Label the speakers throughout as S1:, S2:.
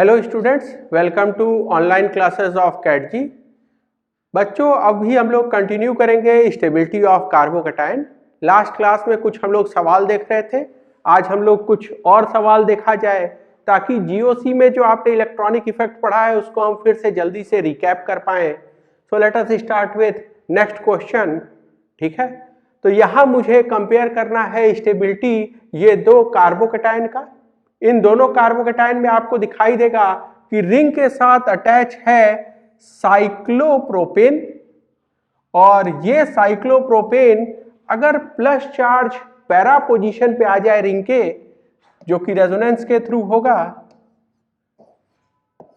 S1: Hello students, welcome to online classes of cat ji. बच्चों, अभी हम लोग कंटिन्यू करेंगे stability of carbocation. Last class में कुछ हम लोग सवाल देख रहे थे, आज हम लोग कुछ और सवाल देखा जाए ताकि जीओसी में जो आपने इलेक्ट्रॉनिक इफेक्ट पढ़ा है उसको हम फिर से जल्दी से रिकैप कर पाएँ। So let us start with next question. ठीक है, तो यहाँ मुझे कंपेयर करना है स्टेबिलिटी ये दो कार्बोकैटायन का। इन दोनों कार्बोकैटायन में आपको दिखाई देगा कि रिंग के साथ अटैच है साइक्लोप्रोपेन, और ये साइक्लोप्रोपेन अगर प्लस चार्ज पैरा पोजीशन पे आ जाए रिंग के, जो कि रेजोनेंस के थ्रू होगा,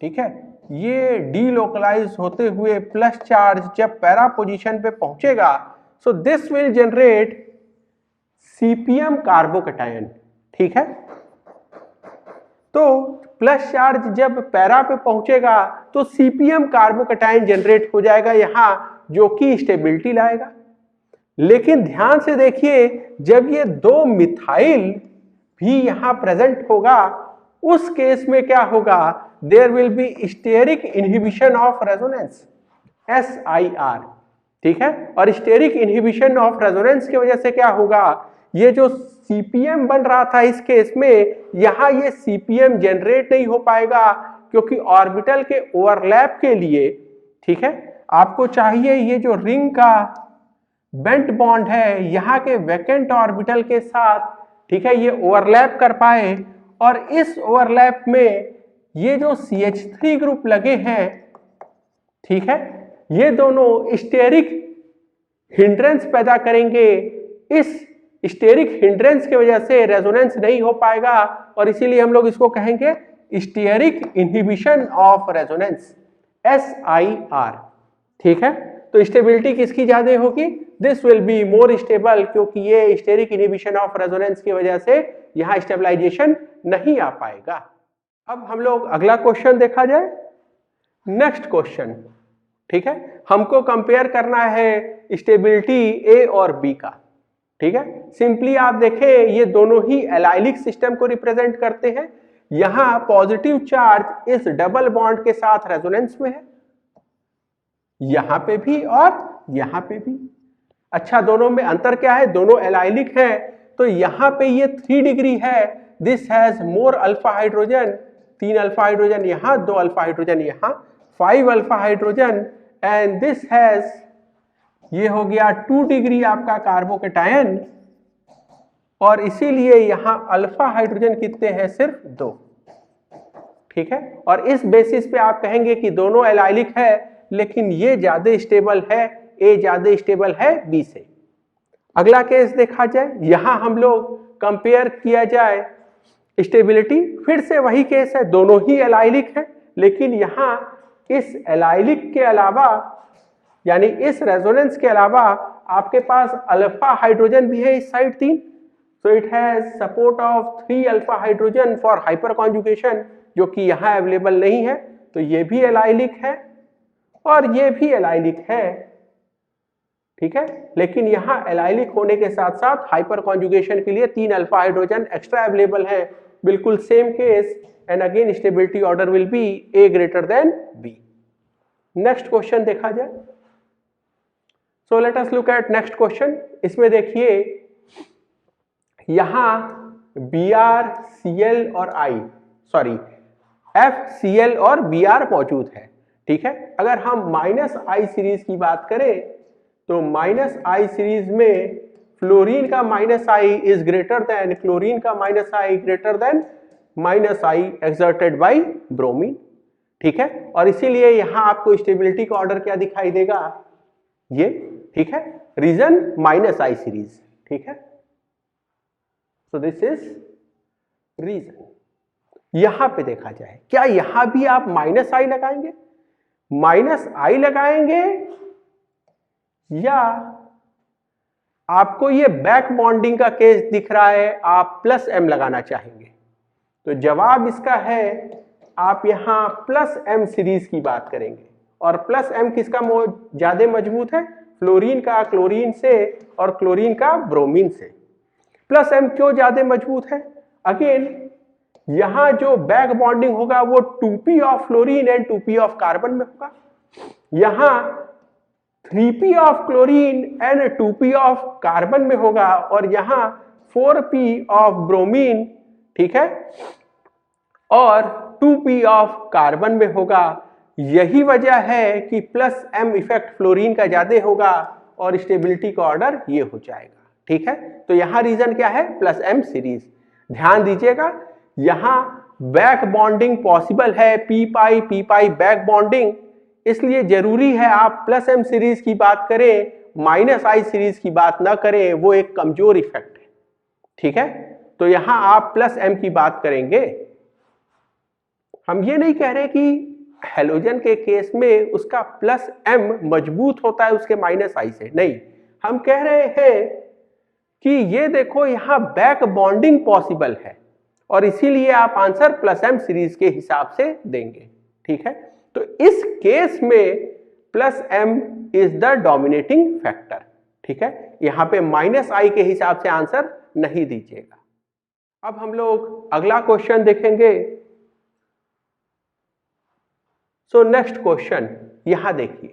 S1: ठीक है, ये डीलोकलाइज होते हुए प्लस चार्ज जब पैरा पोजीशन पे पहुंचेगा, so this will generate CPM carbocation. ठीक है, तो प्लस चार्ज जब पैरा पे पहुंचेगा तो सीपीएम कार्बोकैटायन जनरेट हो जाएगा यहां, जो कि स्टेबिलिटी लाएगा। लेकिन ध्यान से देखिए, जब ये दो मिथाइल भी यहां प्रेजेंट होगा उस केस में क्या होगा, there will be steric inhibition of resonance, SIR। ठीक है, और स्टेरिक इनहिबिशन ऑफ रेजोनेंस की वजह से क्या होगा, ये जो सीपीएम बन रहा था इस केस में, यहां ये सीपीएम जनरेट नहीं हो पाएगा क्योंकि ऑर्बिटल के ओवरलैप के लिए, ठीक है, आपको चाहिए ये जो रिंग का बेंट बॉन्ड है यहां के वैकेंट ऑर्बिटल के साथ, ठीक है, ये ओवरलैप कर पाए। और इस ओवरलैप में ये जो CH3 ग्रुप लगे हैं, ठीक है, ये दोनों स्टेरिक हिंड्रेंस पैदा करेंगे। इस स्टेरिक हिंड्रेंस की वजह से रेजोनेंस नहीं हो पाएगा और इसीलिए हम लोग इसको कहेंगे steric inhibition of resonance, SIR। ठीक है, तो स्टेबिलिटी किसकी ज्यादा होगी, this will be more stable, क्योंकि ये स्टेरिक इनहिबिशन ऑफ रेजोनेंस की वजह से यहां स्टेबलाइजेशन नहीं आ पाएगा। अब हम लोग अगला क्वेश्चन देखा जाए, नेक्स्ट क्वेश्चन। ठीक है, हमको कंपेयर करना है स्टेबिलिटी A और B का। ठीक है, सिंपली आप देखें ये दोनों ही एलाइलिक सिस्टम को रिप्रेजेंट करते हैं। यहां पॉजिटिव चार्ज इस डबल बॉन्ड के साथ रेजोनेंस में है, यहां पे भी और यहां पे भी। अच्छा, दोनों में अंतर क्या है, दोनों एलाइलिक हैं, तो यहां पे ये 3 डिग्री है, this has more alpha hydrogen, 3 alpha hydrogen यहां, 2 अल्फा हाइड्रोजन यहां, 5 alpha hydrogen, and this has, ये हो गया 2 डिग्री आपका कार्बोकैटायन, और इसीलिए यहां अल्फा हाइड्रोजन कितने हैं, सिर्फ 2। ठीक है, और इस बेसिस पे आप कहेंगे कि दोनों एलाइलिक है, लेकिन ये ज्यादा स्टेबल है, A ज्यादा स्टेबल है B से। अगला केस देखा जाए, यहां हम लोग कंपेयर किया जाए स्टेबिलिटी, फिर से वही केस है, दोनों ही एलाइलिक है, लेकिन यहां इस एलाइलिक के अलावा, यानी इस रेजोनेंस के अलावा आपके पास अल्फा हाइड्रोजन भी है इस side 3, so it has support of 3 alpha hydrogen for hyper conjugation, जो कि यहां अवेलेबल नहीं है, तो ये भी एलाइलिक है और ये भी एलाइलिक है। ठीक है, लेकिन यहां एलाइलिक होने के साथ साथ हाइपर कॉन्जुगेशन के लिए 3 अल्फा हाइड्रोजन एक्स्ट्रा अवेलेबल है, बिल्कुल same case, and again stability order will be A greater than B। Next question देखा जाए, so let us look at next question. इसमें देखिए यहां BrCl और FCl और Br मौजूद है। ठीक है, अगर हम -I सीरीज की बात करें तो -I सीरीज में फ्लोरीन का -I is greater than, chlorine का -I greater than -I exerted by bromine. ठीक है, और इसीलिए यहां आपको स्टेबिलिटी का ऑर्डर क्या दिखाई देगा, ये, ठीक है, रीजन -I सीरीज। ठीक है, सो दिस इज रीजन। यहां पे देखा जाए, क्या यहां भी आप -I लगाएंगे, -I लगाएंगे, या आपको ये बैक बॉन्डिंग का केस दिख रहा है, आप +M लगाना चाहेंगे? तो जवाब इसका है आप यहां +M सीरीज की बात करेंगे, और +M किसका ज्यादा मजबूत है, फ्लोरीन का क्लोरीन से और क्लोरीन का ब्रोमीन से। +M क्यों ज्यादा मजबूत है, अगेन यहां जो बैक बॉन्डिंग होगा वो 2p of fluorine and 2p of carbon में होगा, यहां 3p of chlorine and 2p of carbon में होगा, और यहां 4p ऑफ ब्रोमीन, ठीक है, और 2p ऑफ कार्बन में होगा। यही वजह है कि प्लस m इफेक्ट फ्लोरीन का ज्यादा होगा और स्टेबिलिटी का ऑर्डर ये हो जाएगा, ठीक है। तो यहां रीजन क्या है, प्लस m सीरीज। ध्यान दीजिएगा यहां बैक बॉन्डिंग पॉसिबल है, p पाई बैक बॉन्डिंग, इसलिए जरूरी है आप प्लस m सीरीज की बात करें, माइनस i सीरीज की बात ना करें, वो एक कमजोर इफेक्ट है, ठीक है। तो यहां आप प्लस m की बात करेंगे। हम ये नहीं कह रहे कि हेलोजन के केस में उसका प्लस m मजबूत होता है उसके माइनस i से, नहीं, हम कह रहे हैं कि ये देखो यहां बैक बॉन्डिंग पॉसिबल है और इसीलिए आप आंसर प्लस m सीरीज के हिसाब से देंगे, ठीक है। तो इस केस में plus m is the dominating factor, ठीक है। यहां पे माइनस i के हिसाब से आंसर नहीं दीजिएगा। अब हम लोग अगला क्वेश्चन देखेंगे। सो नेक्स्ट क्वेश्चन यहां देखिए,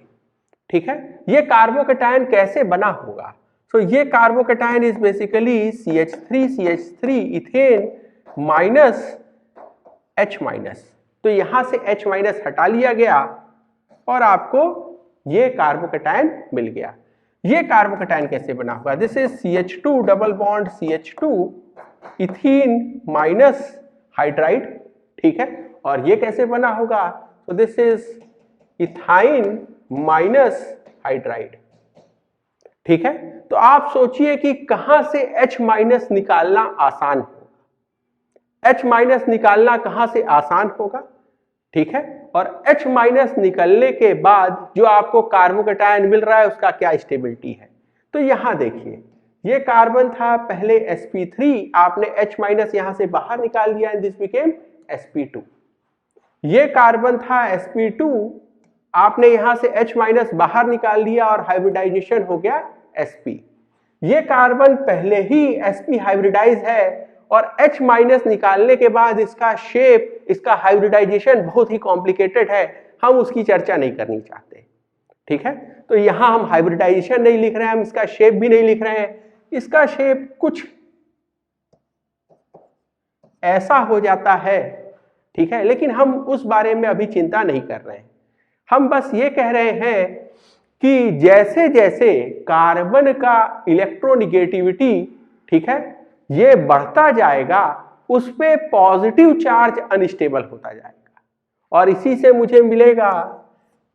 S1: ठीक है, ये कार्बोकैटायन कैसे बना होगा। सो ये carbocation is basically CH3 ethane minus H minus, तो यहां से H माइनस हटा लिया गया और आपको ये कार्बोकैटायन मिल गया। ये कार्बोकैटायन कैसे बना होगा, this is CH2 double bond CH2 ethene minus hydride, ठीक है, और ये कैसे बना होगा, तो this is ethyne minus hydride, ठीक है। तो आप सोचिए कि कहां से H माइनस निकालना आसान होगा, H माइनस निकालना कहां से आसान होगा, ठीक है, और H माइनस निकलने के बाद जो आपको कार्बोकैटायन मिल रहा है उसका क्या स्टेबिलिटी है। तो यहां देखिए ये कार्बन था पहले sp3, आपने H माइनस यहां से बाहर निकाल दिया एंड दिस बिकेम sp2। ये कार्बन था sp2, आपने यहां से H माइनस बाहर निकाल दिया और हाइब्रिडाइजेशन हो गया sp। ये कार्बन पहले ही sp हाइब्रिडाइज है और H माइनस निकालने के बाद इसका शेप, इसका हाइब्रिडाइजेशन बहुत ही कॉम्प्लिकेटेड है, हम उसकी चर्चा नहीं करनी चाहते, ठीक है। तो यहां हम हाइब्रिडाइजेशन नहीं लिख रहे हैं, हम इसका शेप भी नहीं लिख रहे हैं, इसका शेप कुछ ऐसा हो जाता है, ठीक है, लेकिन हम उस बारे में अभी चिंता नहीं कर रहे हैं। हम बस ये कह रहे हैं कि जैसे जैसे कार्बन का इलेक्ट्रोनिगेटिविटी, ठीक है, ये बढ़ता जाएगा उस पे पॉजिटिव चार्ज अनस्टेबल होता जाएगा और इसी से मुझे मिलेगा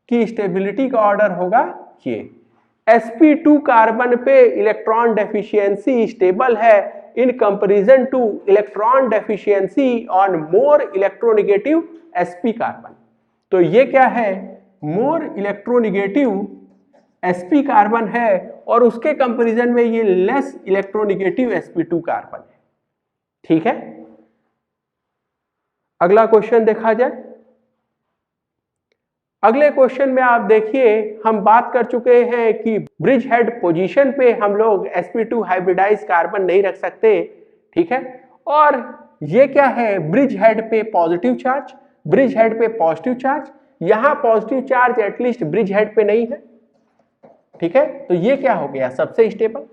S1: कि स्टेबिलिटी का ऑर्डर होगा ये। sp2 कार्बन पे इलेक्ट्रॉन डेफिशिएंसी स्टेबल है in comparison two electron deficiency on more electronegative sp carbon. तो ये क्या है, मोर इलेक्ट्रोनिगेटिव sp कार्बन है और उसके कंपैरिजन में ये लेस इलेक्ट्रोनिगेटिव sp2 कार्बन है, ठीक है। अगला क्वेश्चन देखा जाए। अगले क्वेश्चन में आप देखिए हम बात कर चुके हैं कि ब्रिज हेड पोजीशन पे हम लोग sp2 हाइब्रिडाइज कार्बन नहीं रख सकते, ठीक है, और ये क्या है, ब्रिज हेड पे पॉजिटिव चार्ज, ब्रिज हेड पे पॉजिटिव चार्ज, यहां positive charge at least bridge head पे नहीं है, ठीक है। तो ये क्या हो गया, सबसे स्टेबल।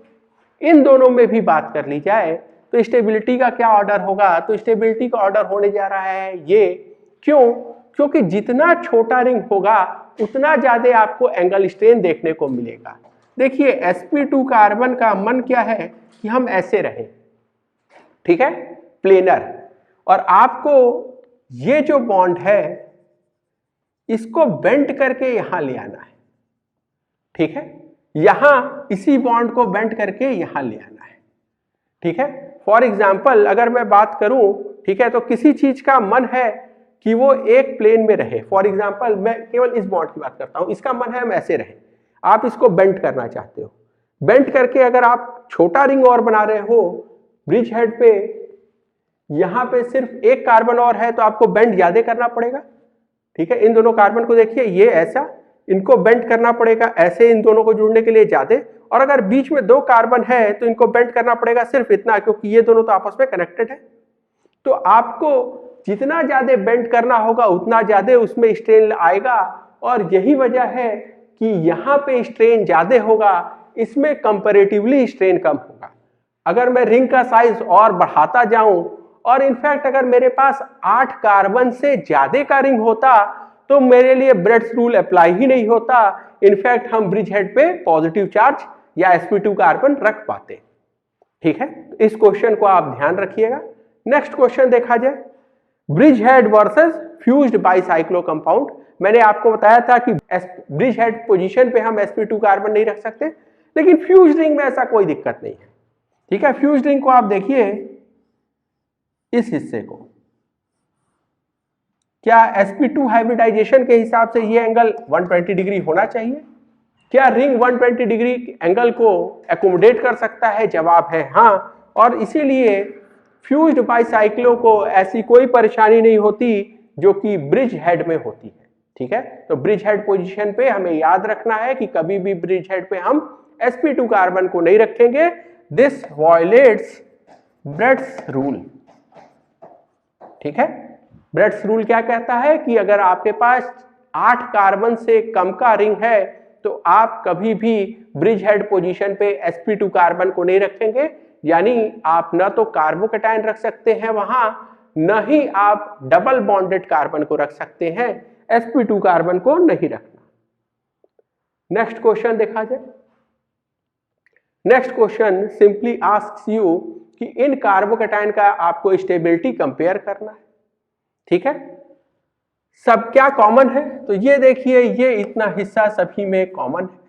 S1: इन दोनों में भी बात कर ली जाए तो स्टेबिलिटी का क्या ऑर्डर होगा, तो स्टेबिलिटी का ऑर्डर होने जा रहा है ये, क्यों, क्योंकि जितना छोटा रिंग होगा उतना ज्यादा आपको एंगल स्ट्रेन देखने को मिलेगा। देखिए sp2 कार्बन का मन क्या है कि हम ऐसे रहें, ठीक है, प्लेनर, और आपको ये जो बॉन्ड है इसको बेंड करके यहां ले आना है, ठीक है, यहां इसी बॉन्ड को बेंड करके यहां ले आना है, ठीक है। फॉर एग्जाम्पल अगर मैं बात करूं, ठीक है, तो किसी चीज का मन है कि वो एक प्लेन में रहे, फॉर एग्जाम्पल मैं केवल इस बॉन्ड की बात करता हूं, इसका मन है हम ऐसे रहे, आप इसको बेंड करना चाहते हो, बेंड करके अगर आप छोटा रिंग और बना रहे हो ब्रिज हेड पे, यहां पे सिर्फ एक कार्बन और है तो आपको बेंड ज्यादा करना पड़ेगा, ठीक है। इन दोनों कार्बन को देखिए, ये ऐसा, इनको बेंड करना पड़ेगा ऐसे इन दोनों को जुड़ने के लिए ज्यादा, और अगर बीच में दो कार्बन है तो इनको बेंड करना पड़ेगा सिर्फ इतना, क्योंकि ये दोनों तो आपस में कनेक्टेड है। तो आपको जितना ज्यादा बेंड करना होगा उतना ज्यादा उसमें स्ट्रेन आएगा, और यही वजह है कि यहाँ पे स्ट्रेन ज्यादा होगा, इसमें कंपैरेटिवली स्ट्रेन कम होगा। अगर मैं रिंग का साइज और बढ़ाता जाऊं, और इनफैक्ट अगर मेरे पास 8 कार्बन से ज्यादा का रिंग होता तो मेरे लिए ब्रेड्स रूल अप्लाई ही नहीं होता। इनफैक्ट हम ब्रिज हेड पे पॉजिटिव चार्ज या sp2 कार्बन रख पाते। ठीक है, इस क्वेश्चन को आप ध्यान रखिएगा। नेक्स्ट क्वेश्चन देखा जाए, bridge head versus fused bicyclo compound. मैंने आपको बताया था कि ब्रिज हेड पोजीशन पे हम sp2 कार्बन नहीं रख सकते, लेकिन फ्यूज्ड रिंग में ऐसा कोई दिक्कत नहीं है। ठीक है, फ्यूज्ड रिंग को आप देखिए इस हिस्से को, क्या sp2 हाइब्रिडाइजेशन के हिसाब से ये एंगल 120 डिग्री होना चाहिए? क्या रिंग 120 डिग्री एंगल को एकोमोडेट कर सकता है? जवाब है हाँ, और इसीलिए फ्यूज्ड बाइसाइक्लो को ऐसी कोई परेशानी नहीं होती जो कि ब्रिज हेड में होती है। ठीक है, तो ब्रिज हेड पोजीशन पे हमें याद रखना है कि कभी भी ब्रिज हेड पे हम sp2 कार्बन को नहीं रखेंगे। This violets Bredt's rule. ठीक है, ब्रेड्स रूल क्या कहता है कि अगर आपके पास 8 कार्बन से कम का रिंग है तो आप कभी भी ब्रिज हेड पोजीशन पे sp2 कार्बन को नहीं रखेंगे, यानी आप न तो कार्बोकैटायन रख सकते हैं वहां, न ही आप डबल बॉन्डेड कार्बन को रख सकते हैं, sp2 कार्बन को नहीं रखना। नेक्स्ट क्वेश्चन देखा जाए। Next question simply asks you कि इन कार्बोकैटायन का आपको स्टेबिलिटी कंपेयर करना है। ठीक है, सब क्या कॉमन है? तो ये देखिए, ये इतना हिस्सा सभी में कॉमन है।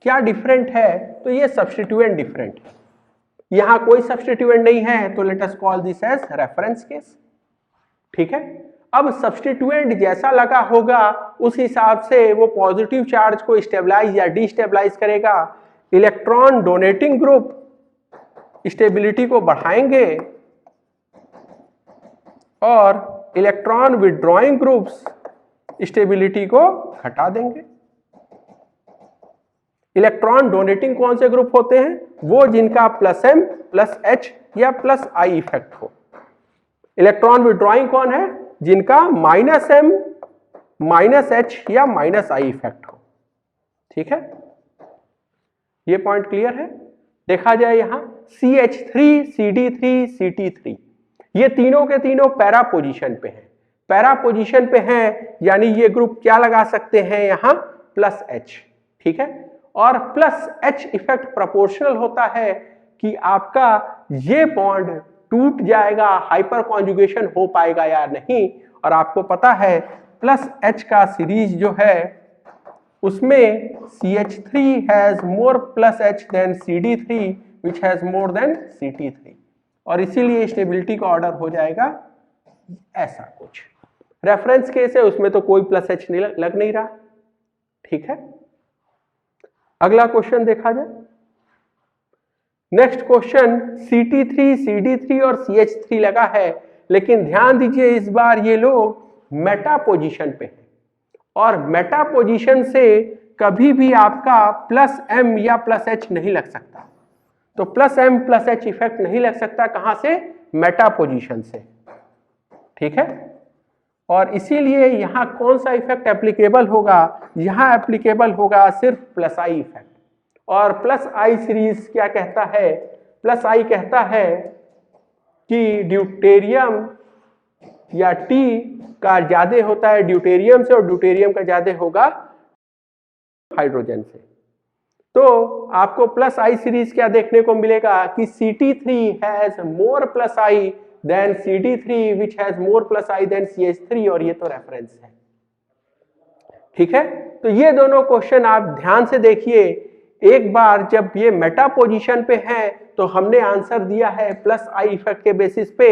S1: क्या डिफरेंट है? तो ये सब्स्टिट्यूएंट डिफरेंट है। यहां कोई सब्स्टिट्यूएंट नहीं है, तो let us call this as reference case. ठीक है, अब सब्स्टिट्यूएंट जैसा लगा होगा उस हिसाब से वो पॉजिटिव चार्ज को स्टेबलाइज या डिस्टेबलाइज करेगा। इलेक्ट्रॉन डोनेटिंग ग्रुप स्टेबिलिटी को बढ़ाएंगे और इलेक्ट्रॉन विड्रॉइंग ग्रुप्स स्टेबिलिटी को घटा देंगे। इलेक्ट्रॉन डोनेटिंग कौन से ग्रुप होते हैं? वो जिनका +m +h या +i इफेक्ट हो। इलेक्ट्रॉन विड्रॉइंग कौन है? जिनका -m -h या -i इफेक्ट हो। ठीक है, ये पॉइंट क्लियर है। देखा जाए यहां CH3 CD3 CT3 ये तीनों के तीनों पैरा पोजीशन पे हैं। पैरा पोजीशन पे हैं यानी ये ग्रुप क्या लगा सकते हैं यहां +H। ठीक है, और +H इफेक्ट प्रोपोर्शनल होता है कि आपका ये बॉन्ड टूट जाएगा, हाइपर कॉन्जुगेशन हो पाएगा या नहीं। और आपको पता है +H का सीरीज जो है उसमें CH3 has more +H than CD3 which has more than CT3, और इसीलिए स्टेबिलिटी का ऑर्डर हो जाएगा ऐसा कुछ। रेफरेंस केस है, उसमें तो कोई +H लग नहीं रहा। ठीक है, अगला क्वेश्चन देखा जाए। नेक्स्ट क्वेश्चन CT3 CD3 और CH3 लगा है, लेकिन ध्यान दीजिए इस बार ये लोग मेटा पोजीशन पे हैं, और मेटा पोजीशन से कभी भी आपका +m या +h नहीं लग सकता। तो +m +h इफेक्ट नहीं लग सकता, कहां से? मेटा पोजीशन से। ठीक है, और इसीलिए यहां कौन सा इफेक्ट एप्लीकेबल होगा? यहां एप्लीकेबल होगा सिर्फ +i इफेक्ट। और +i सीरीज क्या कहता है? +i कहता है कि ड्यूटेरियम या T का ज्यादा होता है ड्यूटेरियम से, और ड्यूटेरियम का ज्यादा होगा हाइड्रोजन से। तो आपको +i सीरीज क्या देखने को मिलेगा कि CT3 has more +i than CD3 which has more +i than CH3, और ये तो रेफरेंस है। ठीक है, तो ये दोनों क्वेश्चन आप ध्यान से देखिए। एक बार जब ये मेटा पोजीशन पे है तो हमने आंसर दिया है +i इफेक्ट के बेसिस पे,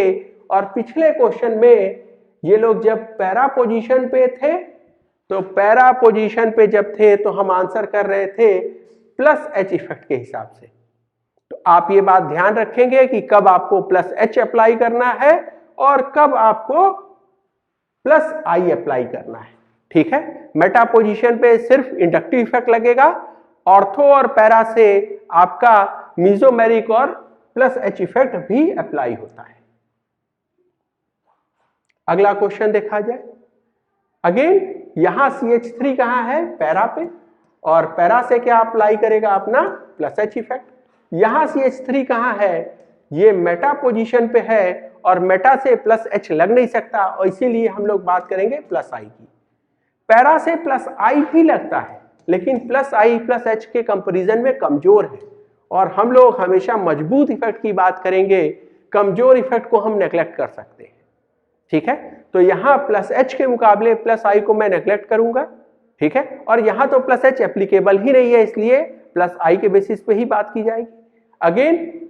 S1: और पिछले क्वेश्चन में ये लोग जब पैरा पोजीशन पे थे, तो पैरा पोजीशन पे जब थे तो हम आंसर कर रहे थे +H इफेक्ट के हिसाब से। तो आप ये बात ध्यान रखेंगे कि कब आपको +H अप्लाई करना है और कब आपको +I अप्लाई करना है। ठीक है, मेटा पोजीशन पे सिर्फ इंडक्टिव इफेक्ट लगेगा, ऑर्थो और पैरा से आपका मीजोमेरिक और प्लस H इफेक्ट भी अप्लाई होता है। अगला क्वेश्चन देखा जाए। अगेन यहां CH3 कहां है, पैरा पे, और पैरा से क्या अप्लाई करेगा अपना प्लस H इफेक्ट। यहां CH3 कहां है, ये मेटा पोजीशन पे है और मेटा से प्लस H लग नहीं सकता और इसीलिए हम लोग बात करेंगे प्लस I की। पैरा से प्लस I भी लगता है लेकिन प्लस I प्लस H के कंपैरिजन में कमजोर है और हम लोग हमेशा मजबूत इफेक्ट की बात करेंगे, कमजोर इफेक्ट को हम नेग्लेक्ट कर सकते हैं। ठीक है, तो यहां प्लस H के मुकाबले प्लस I को मैं नेग्लेक्ट करूंगा। ठीक है, और यहां तो प्लस H एप्लीकेबल ही नहीं है इसलिए प्लस I के बेसिस पे ही बात की जाएगी। Again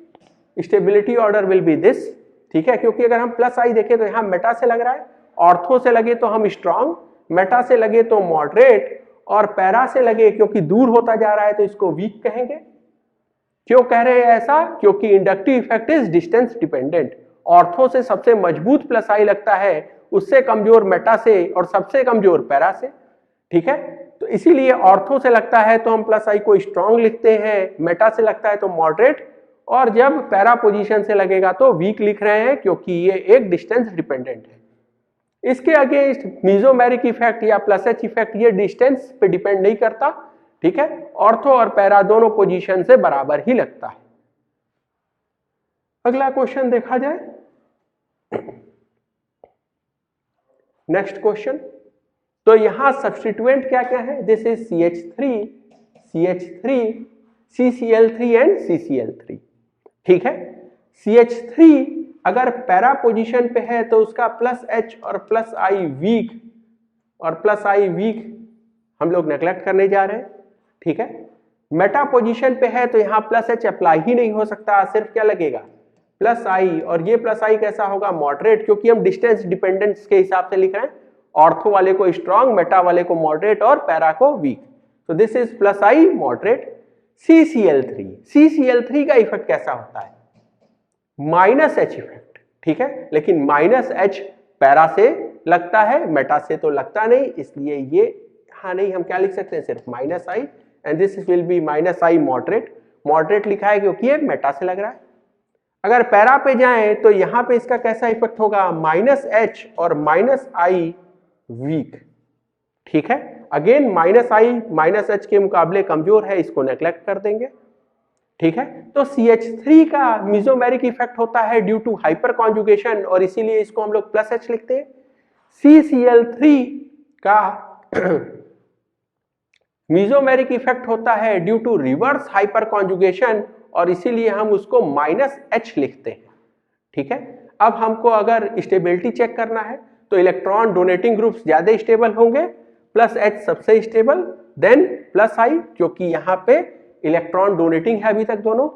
S1: stability order will be this. ठीक है, क्योंकि अगर हम प्लस I देखें तो यहां मेटा से लग रहा है, ऑर्थो से लगे तो हम स्ट्रांग, मेटा से लगे तो मॉडरेट, और पैरा से लगे क्योंकि दूर होता जा रहा है तो इसको वीक कहेंगे। क्यों कह रहे हैं ऐसा, क्योंकि inductive effect is distance dependent. Ortho से सबसे मजबूत प्लस I लगता है, उससे कमजोर मेटा से और सबसे कमजोर पैरा से। ठीक है, तो इसीलिए ऑर्थो से लगता है तो हम प्लस I को स्ट्रांग लिखते हैं, मेटा से लगता है तो मॉडरेट, और जब पैरा पोजीशन से लगेगा तो वीक लिख रहे हैं क्योंकि ये एक डिस्टेंस डिपेंडेंट है। इसके अगेंस्ट मीजोमेरिक इफेक्ट या प्लस H इफेक्ट ये डिस्टेंस पे डिपेंड नहीं करता। ठीक है, ऑर्थो और पैरा दोनों पोजीशन से बराबर ही लगता है। अगला क्वेश्चन देखा जाए। नेक्स्ट क्वेश्चन, तो यहां सब्स्टिट्यूएंट क्या क्या है, this is CH3 CCl3 and CCl3। ठीक है, CH3 अगर पैरा पोजीशन पे है तो उसका प्लस H और प्लस I वीक, और प्लस I वीक हम लोग नेग्लेक्ट करने जा रहे हैं। ठीक है, मेटा पोजीशन पे है तो यहां प्लस H अप्लाई ही नहीं हो सकता, सिर्फ क्या लगेगा प्लस I, और ये प्लस I कैसा होगा, मॉडरेट, क्योंकि हम डिस्टेंस डिपेंडेंस के हिसाब से लिख रहे हैं, ऑर्थो वाले को स्ट्रांग, मेटा वाले को मॉडरेट और पैरा को वीक। तो this is plus I moderate. CCl3 का इफेक्ट कैसा होता है, माइनस H इफेक्ट। ठीक है, लेकिन माइनस H पैरा से लगता है, मेटा से तो लगता नहीं, इसलिए ये हाँ नहीं, हम क्या लिख सकते हैं, सिर्फ minus I, and this will B minus I moderate. Moderate लिखा है क्योंकि ये मेटा से लग रहा है। अगर पैरा पे जाएं तो यहां पे इसका कैसा इफेक्ट होगा, माइनस H और माइनस I वीक। ठीक है, again minus I minus H के मुकाबले कमजोर है, इसको नेग्लेक्ट कर देंगे। ठीक है, तो CH3 का मीजोमेरिक इफेक्ट होता है ड्यू टू हाइपर कॉन्जुगेशन और इसीलिए इसको हम लोग प्लस H लिखते हैं। CCl3 का मीजोमेरिक इफेक्ट होता है due to reverse hyperconjugation और इसीलिए हम उसको माइनस H लिखते हैं। ठीक है, अब हमको अगर स्टेबिलिटी चेक करना है तो इलेक्ट्रॉन डोनेटिंग ग्रुप्स ज्यादा स्टेबल होंगे, प्लस H सबसे स्टेबल, देन प्लस I, क्योंकि यहाँ पे इलेक्ट्रॉन डोनेटिंग है अभी तक दोनों।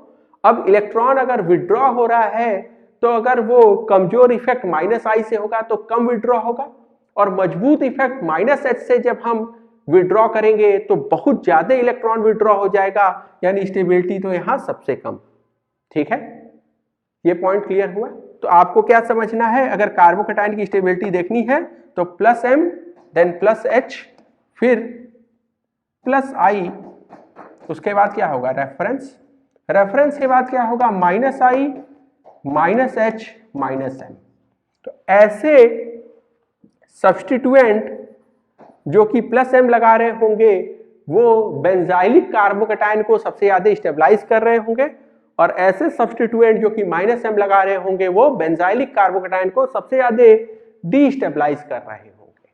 S1: अब इलेक्ट्रॉन अगर विड्रॉ हो रहा है तो अगर वो कमजोर इफेक्ट माइनस I से होगा तो कम विड्रॉ होगा, और मजबूत इफेक्ट माइनस H से जब हम विड्रॉ करेंगे तो बहुत ज्यादा इलेक्ट्रॉन विड्रॉ हो जाएगा, यानी स्टेबिलिटी तो यहां सबसे कम। ठीक है, ये पॉइंट क्लियर हुआ। तो आपको क्या समझना है, अगर कार्बोकैटायन की स्टेबिलिटी देखनी है तो plus M, then plus H, फिर प्लस I, उसके बाद क्या होगा रेफरेंस, रेफरेंस के बाद क्या होगा minus I minus H minus M। तो ऐसे सब्स्टिट्यूएंट जो कि प्लस M लगा रहे होंगे वो बेंजाइलिक कार्बोकैटायन को सबसे ज्यादा स्टेबलाइज कर रहे होंगे, और ऐसे सब्स्टिट्यूएंट जो कि माइनस M लगा रहे होंगे वो बेंजाइलिक कार्बोकैटायन को सबसे ज्यादा डीस्टेबलाइज कर रहे होंगे।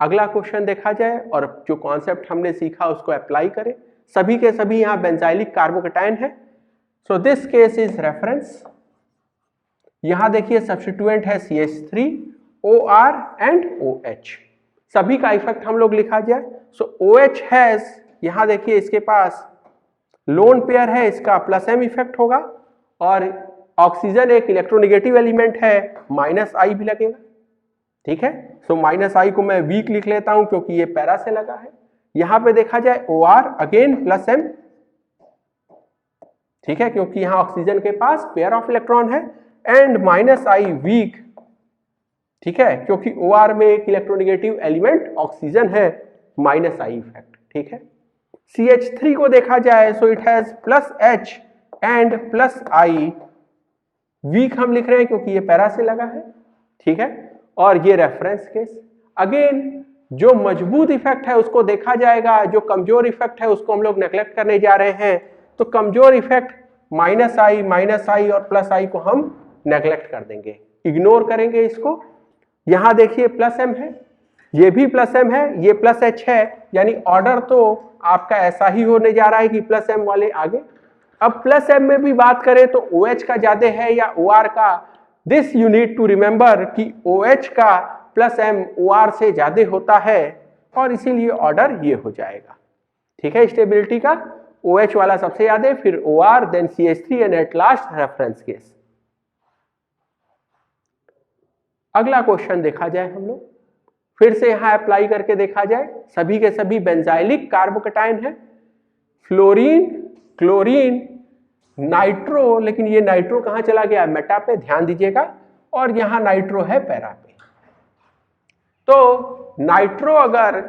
S1: अगला क्वेश्चन देखा जाए और जो कॉन्सेप्ट हमने सीखा उसको अप्लाई करें। सभी के सभी यहाँ बेंजाइलिक कार्बोकैटायन है, so this case is reference. यहां देखिए सब्स्टिट्यूएंट है CH3, OR एंड OH। सभी का इफेक्ट हम लोग लिखा जाए, सो OH हैज, यहां देखिए इसके पास लोन पेयर है, इसका प्लस M इफेक्ट होगा, और ऑक्सीजन एक इलेक्ट्रोनेगेटिव एलिमेंट है, माइनस I भी लगेगा। ठीक है, सो माइनस I को मैं वीक लिख लेता हूं क्योंकि ये पैरा से लगा है। यहां पे देखा जाए OR अगेन प्लस M। ठीक है, क्योंकि यहां ऑक्सीजन के पास पेयर ऑफ इलेक्ट्रॉन है, एंड माइनस I वीक। ठीक है, क्योंकि OR में एक इलेक्ट्रोनेगेटिव एलिमेंट ऑक्सीजन है, माइनस I इफेक्ट। ठीक है, CH3 को देखा जाए so it has plus H and plus I, weak हम लिख रहे हैं क्योंकि ये पैरा से लगा है, ठीक है, और ये रेफरेंस केस। अगेन जो मजबूत इफेक्ट है उसको देखा जाएगा, जो कमजोर इफेक्ट है उसको हम लोग नेग्लेक्ट करने जा रहे हैं। तो कमजोर इफेक्ट माइनस आई और प्लस आई को हम नेग्लेक्ट कर देंगे, इग्नोर करेंगे इसको। यहां देखिए प्लस एम है, ये भी प्लस एम है, ये प्लस एच है, यानी ऑर्डर तो आपका ऐसा ही होने जा रहा है कि प्लस एम वाले आगे। अब प्लस एम में भी बात करें तो ओ एच का ज्यादा है या ओ आर का, this you need to remember कि ओ एच का प्लस एम ओ आर से ज्यादा होता है और इसीलिए ऑर्डर ये हो जाएगा, ठीक है। स्टेबिलिटी का ओ एच वाला सबसे ज्यादा, फिर O R, then C H three and at last reference case. अगला क्वेश्चन देखा जाए हम लोग, फिर से यहां अप्लाई करके देखा जाए। सभी के सभी बेंजाइलिक कार्बोकैटायन है, फ्लोरीन, क्लोरीन, नाइट्रो, लेकिन ये नाइट्रो कहां चला गया, मेटा पे ध्यान दीजिएगा, और यहां नाइट्रो है पैरा पे। तो नाइट्रो अगर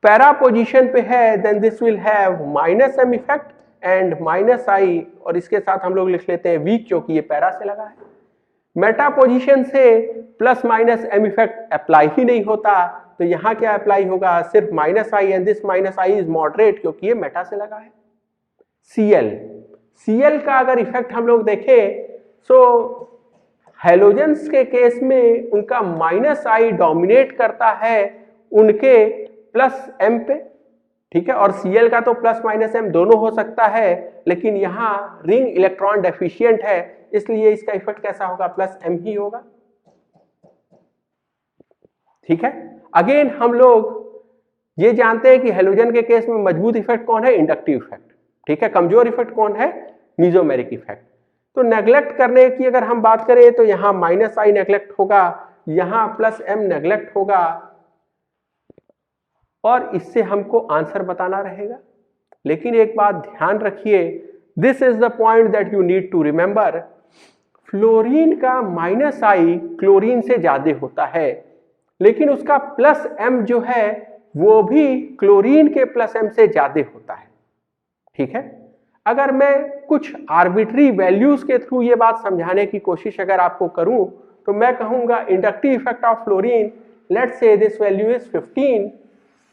S1: पैरा पोजीशन पे है then this will have minus M effect and minus I, और इसके साथ हम लोग लिख लेते हैं वीक क्योंकि ये पैरा से लगा है। मेटा पोजीशन से plus minus M effect apply ही नहीं होता, तो यहां क्या अप्लाई होगा, सिर्फ minus I, and this minus I is moderate क्योंकि ये मेटा से लगा है। सीएल का अगर इफेक्ट हम लोग देखें तो हैलोजेंस के केस में उनका माइनस आई डोमिनेट करता है उनके प्लस एम पे, ठीक है, और सीएल का तो प्लस माइनस एम दोनों हो सकता है, लेकिन यहां रिंग इलेक्ट्रॉन डेफिशिएंट है इसलिए इसका इफेक्ट कैसा होगा, प्लस एम ही होगा, ठीक है। अगेन हम लोग ये जानते हैं कि हैलोजन के केस में मजबूत इफेक्ट कौन है, इंडक्टिव इफेक्ट, ठीक है। कमजोर इफेक्ट कौन है, मीजोमेरिक इफेक्ट। तो नेग्लेक्ट करने की अगर हम बात करें तो यहां माइनस आई नेग्लेक्ट होगा, यहां प्लस एम नेग्लेक्ट होगा, और इससे हमको आंसर बताना रहेगा। लेकिन एक बात ध्यान रखिए, this is the point that you need to remember, fluorine का माइनस आई क्लोरीन से ज्यादा होता है, लेकिन उसका प्लस एम जो है वो भी क्लोरीन के प्लस एम से ज्यादा होता है, ठीक है। अगर मैं कुछ आर्बिट्री वैल्यूज के थ्रू ये बात समझाने की कोशिश अगर आपको करूं तो मैं कहूंगा inductive effect of fluorine, let's say this value is 15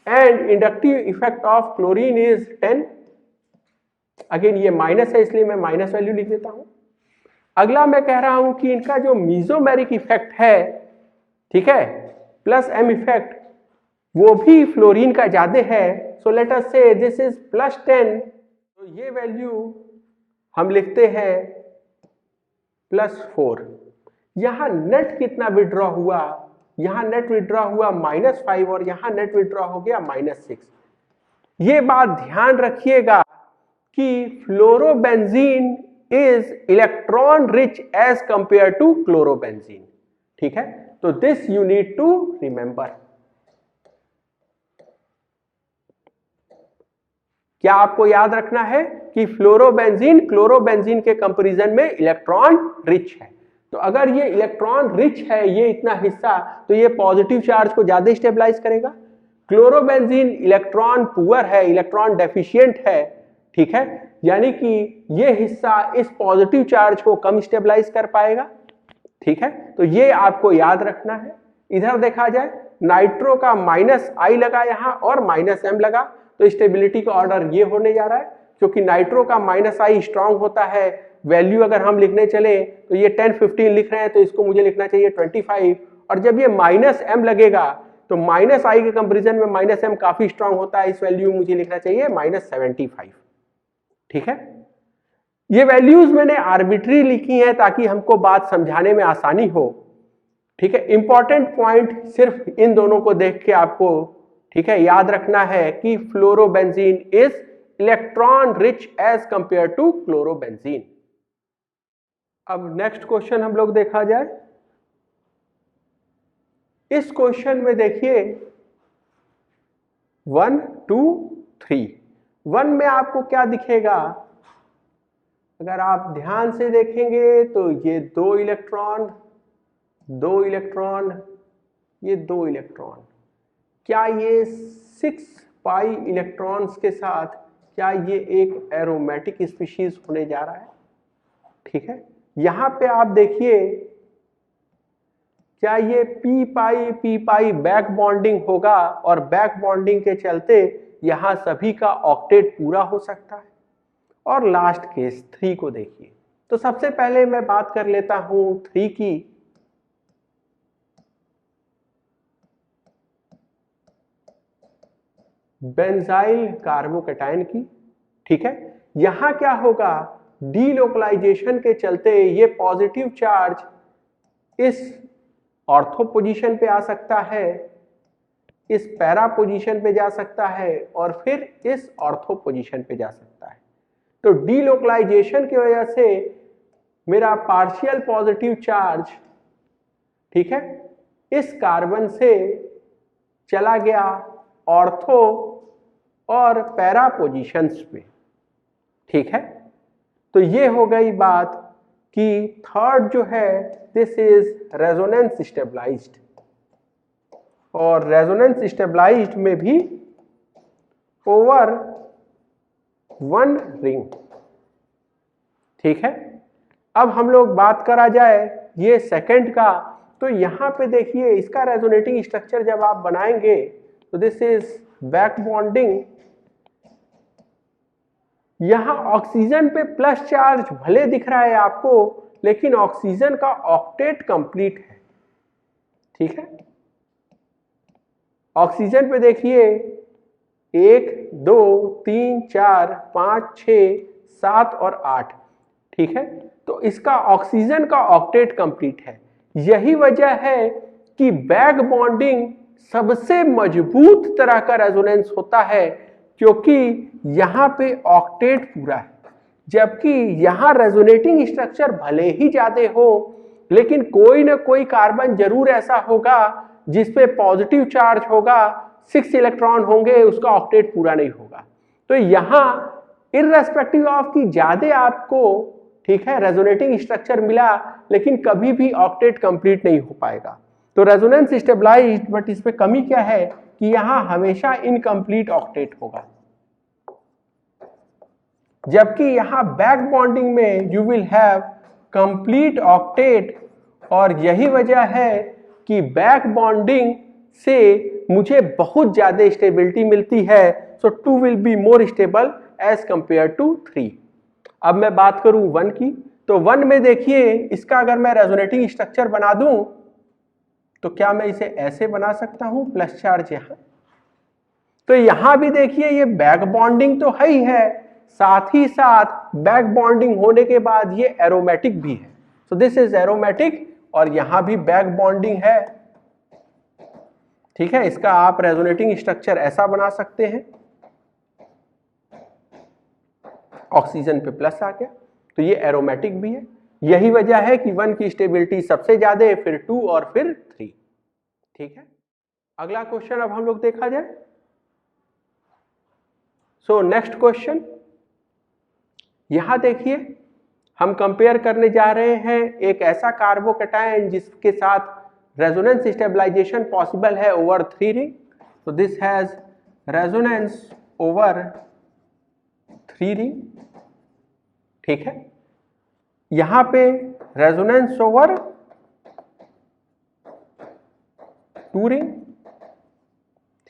S1: and inductive effect of chlorine is 10। Again ये माइनस है इसलिए मैं माइनस वैल्यू लिख देता हूं। अगला मैं कह रहा हूं कि इनका जो मीजोमेरिक इफेक्ट है, ठीक है, प्लस एम इफेक्ट, वो भी फ्लोरीन का ज्यादा है, सो लेट अस से दिस इज प्लस 10, तो ये वैल्यू हम लिखते हैं +4। यहां नेट कितना विड्रॉ हुआ, यहां नेट विड्रॉ हुआ -5 और यहां नेट विड्रॉ हो गया -6। ये बात ध्यान रखिएगा कि fluorobenzene is electron rich as compare to chlorobenzene, ठीक है। तो this you need to remember. क्या आपको याद रखना है कि फ्लोरोबेंजीन क्लोरोबेंजीन के कंपैरिजन में इलेक्ट्रॉन रिच है। तो अगर ये इलेक्ट्रॉन रिच है ये इतना हिस्सा, तो ये पॉजिटिव चार्ज को ज्यादा स्टेबलाइज करेगा। क्लोरोबेंजीन इलेक्ट्रॉन पुअर है, इलेक्ट्रॉन डेफिशिएंट है, ठीक है, यानी कि ये हिस्सा इस पॉजिटिव चार्ज को कम स्टेबलाइज कर पाएगा, ठीक है। तो ये आपको याद रखना है। इधर देखा जाए नाइट्रो का -I लगा यहां और -M लगा, तो स्टेबिलिटी का ऑर्डर ये होने जा रहा है, क्योंकि नाइट्रो का -I स्ट्रांग होता है। वैल्यू अगर हम लिखने चले तो ये 10, 15 लिख रहे हैं, तो इसको मुझे लिखना चाहिए 25, और जब ये -M लगेगा तो -I के कंपैरिजन में -M काफी स्ट्रांग होता है, इस वैल्यू मुझे लिखना चाहिए -75, ठीक है। ये वैल्यूज मैंने आर्बिट्री लिखी हैं ताकि हमको बात समझाने में आसानी हो, ठीक है। इंपॉर्टेंट पॉइंट सिर्फ इन दोनों को देख के आपको, ठीक है, याद रखना है कि fluorobenzene is electron rich as compare to chlorobenzene. अब नेक्स्ट क्वेश्चन हम लोग देखा जाए। इस क्वेश्चन में देखिए 1, 2, 3। 1 में आपको क्या दिखेगा, अगर आप ध्यान से देखेंगे तो ये 2 इलेक्ट्रॉन, 2 इलेक्ट्रॉन, ये 2 इलेक्ट्रॉन, क्या ये 6 पाई इलेक्ट्रॉन्स के साथ क्या ये एक एरोमेटिक स्पीशीज होने जा रहा है? ठीक है, यहां पे आप देखिए क्या ये पी पाई बैक बॉन्डिंग होगा और बैक बॉन्डिंग के चलते यहां सभी का ऑक्टेट पूरा हो सकता है। और लास्ट केस 3 को देखिए। तो सबसे पहले मैं बात कर लेता हूं 3 की। बेंजाइल कार्बोकैटायन की। ठीक है, यहां क्या होगा, डीलोकलाइजेशन के चलते ये पॉजिटिव चार्ज इस ऑर्थो पोजीशन पे आ सकता है, इस पैरा पोजीशन पे जा सकता है और फिर इस ऑर्थो पोजीशन पे जा सकता है। तो डीलोकलाइजेशन की वजह से मेरा पार्शियल पॉजिटिव चार्ज, ठीक है, इस कार्बन से चला गया ऑर्थो और पैरा पोजीशंस पे। ठीक है, तो ये हो गई बात कि थर्ड जो है दिस इज रेजोनेंस स्टेबलाइज्ड, और रेजोनेंस स्टेबलाइज्ड में भी ओवर वन रिंग। ठीक है, अब हम लोग बात करा जाए ये सेकंड का। तो यहां पे देखिए इसका रेजोनेटिंग स्ट्रक्चर जब आप बनाएंगे तो दिस इज बैक बॉन्डिंग। यहां ऑक्सीजन पे प्लस चार्ज भले दिख रहा है आपको, लेकिन ऑक्सीजन का ऑक्टेट कंप्लीट है। ठीक है, ऑक्सीजन पे देखिए 1 2 3 4 5 6 7 और 8। ठीक है, तो इसका ऑक्सीजन का ऑक्टेट कंप्लीट है। यही वजह है कि बैक बॉन्डिंग सबसे मजबूत तरह का रेजोनेंस होता है, क्योंकि यहां पे ऑक्टेट पूरा है। जबकि यहां रेजोनेटिंग स्ट्रक्चर भले ही ज्यादा हो, लेकिन कोई ना कोई कार्बन जरूर ऐसा होगा जिसपे पॉजिटिव चार्ज होगा, 6 इलेक्ट्रॉन होंगे, उसका ऑक्टेट पूरा नहीं होगा। तो यहां इररेस्पेक्टिव ऑफ की ज्यादा आपको, ठीक है, रेजोनेटिंग स्ट्रक्चर मिला, लेकिन कभी भी ऑक्टेट कंप्लीट नहीं हो पाएगा। तो रेजोनेंस स्टेबलाइज्ड, बट इसमें कमी क्या है कि यहां हमेशा इनकम्प्लीट ऑक्टेट होगा, जबकि यहां बैक बॉन्डिंग में you will have complete octet. और यही वजह है कि बैक बॉन्डिंग से मुझे बहुत ज्यादा स्टेबिलिटी मिलती है। So 2 will be more stable as compare to 3। अब मैं बात करूं 1 की। तो 1 में देखिए इसका अगर मैं रेजोनेटिंग स्ट्रक्चर बना दूं तो क्या मैं इसे ऐसे बना सकता हूं, प्लस चार्ज यहां। तो यहां भी देखिए ये बैक बॉन्डिंग तो है ही है, साथ ही साथ बैक बॉन्डिंग होने के बाद ये एरोमेटिक भी है। सो दिस इज एरोमेटिक, और यहां भी बैक बॉन्डिंग है। ठीक है, इसका आप रेजोनेटिंग स्ट्रक्चर ऐसा बना सकते हैं, ऑक्सीजन पे प्लस आ गया, तो ये एरोमेटिक भी है। यही वजह है कि 1 की स्टेबिलिटी सबसे ज्यादा है, फिर 2 और फिर 3। ठीक है, अगला क्वेश्चन अब हम लोग देखा जाए। सो नेक्स्ट क्वेश्चन, यहां देखिए हम कंपेयर करने जा रहे हैं एक ऐसा कार्बोकैटायन जिसके साथ रेजोनेंस स्टेबलाइजेशन पॉसिबल है ओवर 3 रिंग। तो this has resonance over 3 ring. ठीक है, यहां पे रेजोनेंस ओवर 2 रिंग।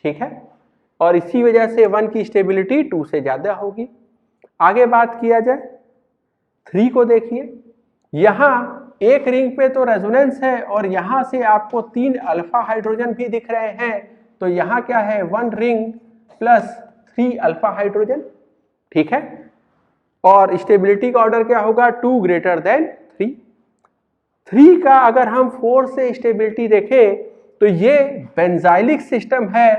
S1: ठीक है, और इसी वजह से 1 की स्टेबिलिटी 2 से ज्यादा होगी। आगे बात किया जाए 3 को देखिए, यहां एक रिंग पे तो रेजोनेंस है और यहां से आपको 3 अल्फा हाइड्रोजन भी दिख रहे हैं। तो यहां क्या है, 1 रिंग प्लस 3 अल्फा हाइड्रोजन। ठीक है, और स्टेबिलिटी का ऑर्डर क्या होगा, 2 ग्रेटर देन 3। 3 का अगर हम 4 से स्टेबिलिटी देखें तो ये बेंजाइलिक सिस्टम है,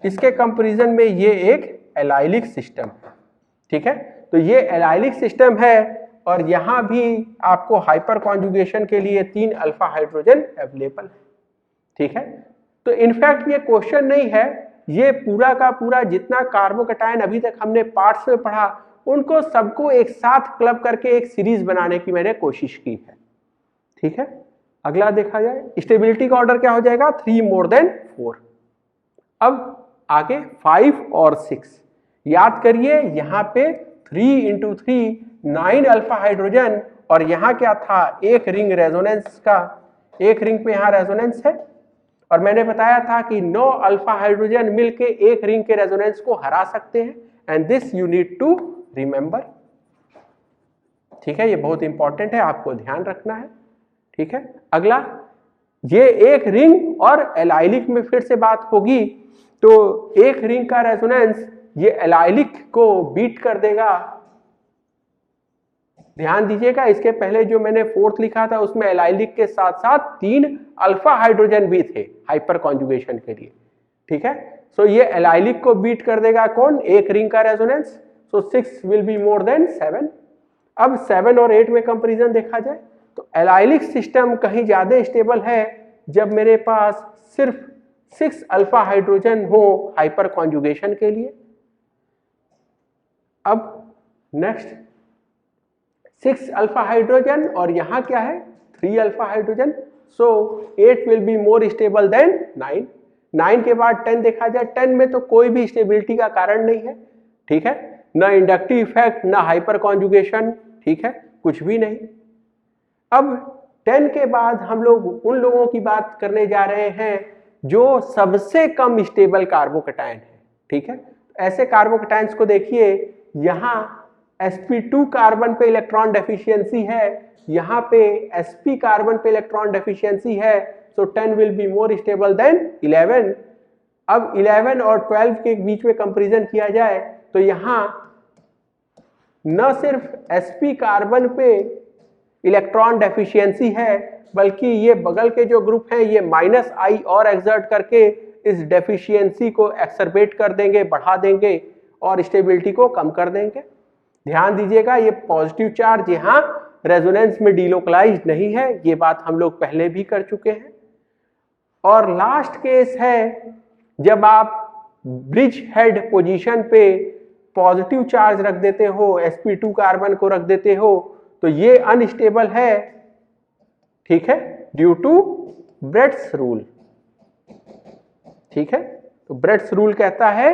S1: इसके कंपैरिजन में ये एक एलाइलिक सिस्टम है। ठीक है, तो ये एलाइलिक सिस्टम है और यहां भी आपको हाइपर कॉन्जुगेशन के लिए 3 अल्फा हाइड्रोजन अवेलेबल है। ठीक है, तो इनफैक्ट ये क्वेश्चन नहीं है, ये पूरा का पूरा जितना कार्बोकैटायन अभी तक हमने पार्ट्स में पढ़ा उनको सबको एक साथ क्लब करके एक सीरीज बनाने की मैंने कोशिश की है। ठीक है, अगला देखा जाए, स्टेबिलिटी का ऑर्डर क्या हो जाएगा, 3 मोर देन 4। अब आगे 5 और 6। याद करिए यहाँ पे 3 × 3 9 अल्फा हाइड्रोजन, और यहाँ क्या था, एक रिंग रेजोनेंस का, एक रिंग पे यहाँ रेजोनेंस है, और मैंने बताया था कि 9 अल्फा हाइड्रोजन मिलके एक रिंग के रेजोनेंस को हरा सकते हैं, and this you need to remember. ठीक है, ये बहुत इंपॉर्टेंट है, आपको ध्यान रखना है। ठीक है, अगला ये एक रिंग और एलाइलिक में फिर से बात होगी, तो एक रिंग का रेजोनेंस ये एलाइलिक को बीट कर देगा। ध्यान दीजिएगा, इसके पहले जो मैंने 4th लिखा था उसमें एलाइलिक के साथ साथ 3 अल्फा हाइड्रोजन भी थे हाइपर कॉन्जुगेशन के लिए। ठीक है, सो ये एलाइलिक को बीट कर देगा कौन, एक रिंग का resonance. So 6 will be more than 7। अब 7 और 8 में कंपैरिजन देखा जाए तो एलाइलिक सिस्टम कहीं ज्यादा स्टेबल है जब मेरे पास सिर्फ 6 अल्फा हाइड्रोजन हो हाइपर कॉन्जुगेशन के लिए। अब नेक्स्ट 6 अल्फा हाइड्रोजन और यहाँ क्या है 3 alpha hydrogen, so 8 will be more stable then 9। 9 के बाद 10 देखा जाए, 10 में तो कोई भी स्टेबिलिटी का कारण नहीं है। ठीक है, ना इंडक्टिव इफेक्ट ना हाइपर कॉन्जुगेशन, ठीक है, कुछ भी नहीं। अब 10 के बाद हम लोग उन लोगों की बात करने जा रहे हैं जो सबसे कम स्टेबल कार्बोकैटायन है। ठीक है, ऐसे कार्बोकैटायंस को देखिए, यहाँ sp2 कार्बन पे इलेक्ट्रॉन डेफिशिएंसी है, यहाँ पे sp कार्बन पे इलेक्ट्रॉन डेफिशिएंसी है, सो 10 will be more stable then 11। अब 11 और 12 के बीच में कंपैरिजन किया जाए तो यहाँ न सिर्फ sp कार्बन पे इलेक्ट्रॉन डेफिशिएंसी है, बल्कि ये बगल के जो ग्रुप हैं ये -I और एक्सर्ट करके इस डेफिशिएंसी को एक्सरबेट कर देंगे, बढ़ा देंगे और स्टेबिलिटी को कम कर देंगे। ध्यान दीजिएगा, ये पॉजिटिव चार्ज यहाँ रेजोनेंस में डीलोकलाइज्ड नहीं है, ये बात हम लोग पहले भी कर चुके हैं। और लास्ट केस है जब आप ब्रिज हेड पोजीशन पे पॉजिटिव चार्ज रख देते हो, sp2 कार्बन को रख देते हो, तो ये अनस्टेबल है। ठीक है, ड्यू टू ब्रेड्स रूल। ठीक है, तो ब्रेड्स रूल कहता है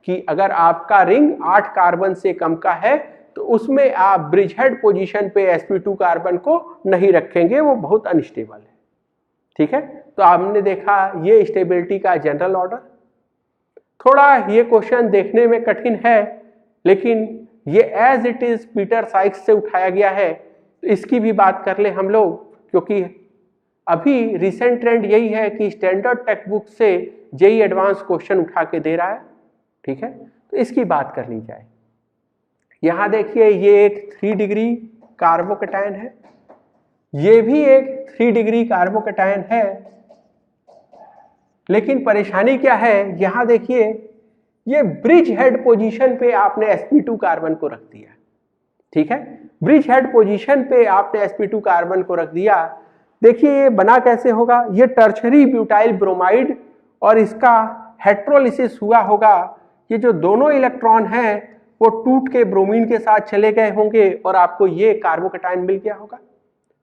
S1: कि अगर आपका रिंग 8 कार्बन से कम का है तो उसमें आप ब्रिज हेड पोजीशन पे sp2 कार्बन को नहीं रखेंगे, वो बहुत अनस्टेबल है। ठीक है, तो आपने देखा ये स्टेबिलिटी का जनरल ऑर्डर। थोड़ा ये क्वेश्चन देखने में कठिन है, लेकिन ये as it is Peter Sykes से उठाया गया है, तो इसकी भी बात कर ले हम लोग, क्योंकि अभी रिसेंट ट्रेंड यही है कि स्टैंडर्ड टेक्स्ट बुक से जेईई एडवांस क्वेश्चन उठा के दे रहा है। ठीक है, तो इसकी बात कर ली जाए। यहां देखिए, ये एक 3 डिग्री कार्बोकैटायन है, ये भी एक 3 डिग्री कार्बोकैटायन है, लेकिन परेशानी क्या है, यहां देखिए ये ब्रिज हेड पोजीशन पे आपने sp2 कार्बन को रख दिया। ठीक है, ब्रिज हेड पोजीशन पे आपने sp2 कार्बन को रख दिया। देखिए ये बना कैसे होगा, ये टर्शरी ब्यूटाइल ब्रोमाइड और इसका हेट्रोलिसिस हुआ होगा। ये जो दोनों इलेक्ट्रॉन हैं वो टूट के ब्रोमीन के साथ चले गए होंगे और आपको ये कार्बोकैटायन मिल गया होगा,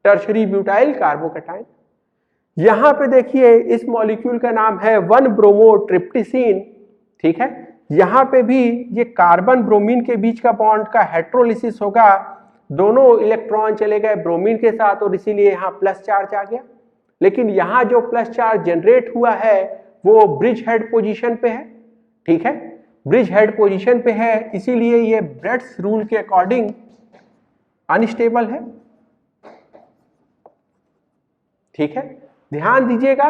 S1: टर्शरी ब्यूटाइल कार्बोकैटायन। यहां पे देखिए इस मॉलिक्यूल का नाम है 1-ब्रोमोट्रिप्टिसिन। ठीक है, यहां पे भी ये कार्बन ब्रोमीन के बीच का बॉन्ड का हेट्रोलिसिस होगा, दोनों इलेक्ट्रॉन चले गए ब्रोमीन के साथ और इसीलिए यहाँ प्लस चार्ज आ गया। लेकिन यहाँ जो प्लस चार्ज जनरेट हुआ है वो ब्रिज हेड पोजीशन पे है। ठीक है, ब्रिज हेड पोजीशन पे है, इसीलिए ये ब्रेड्स रूल के अकॉर्डिंग अनस्टेबल है। ठीक है, ध्यान दीजिएगा,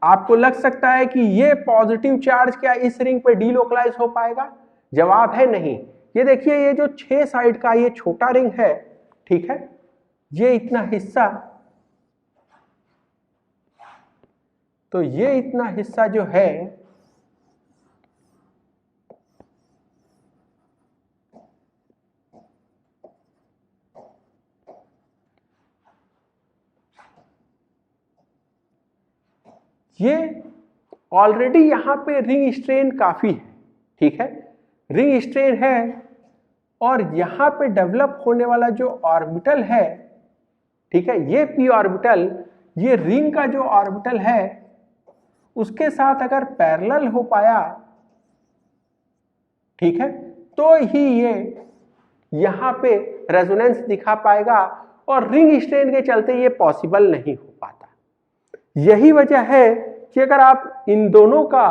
S1: आपको लग सकता है कि ये पॉजिटिव चार्ज क्या इस रिंग पे डीलोकलाइज हो पाएगा? जवाब है नहीं। ये देखिए, ये जो 6 साइड का ये छोटा रिंग है, ठीक है, ये इतना हिस्सा, तो ये इतना हिस्सा जो है ये ऑलरेडी यहां पे रिंग स्ट्रेन काफी है। ठीक है, रिंग स्ट्रेन है और यहां पे डेवलप होने वाला जो ऑर्बिटल है, ठीक है, ये p ऑर्बिटल, ये रिंग का जो ऑर्बिटल है उसके साथ अगर पैरेलल हो पाया ठीक है, तो ही ये यहां पे रेजोनेंस दिखा पाएगा, और रिंग स्ट्रेन के चलते ये पॉसिबल नहीं हो पाता। यही वजह है कि अगर आप इन दोनों का,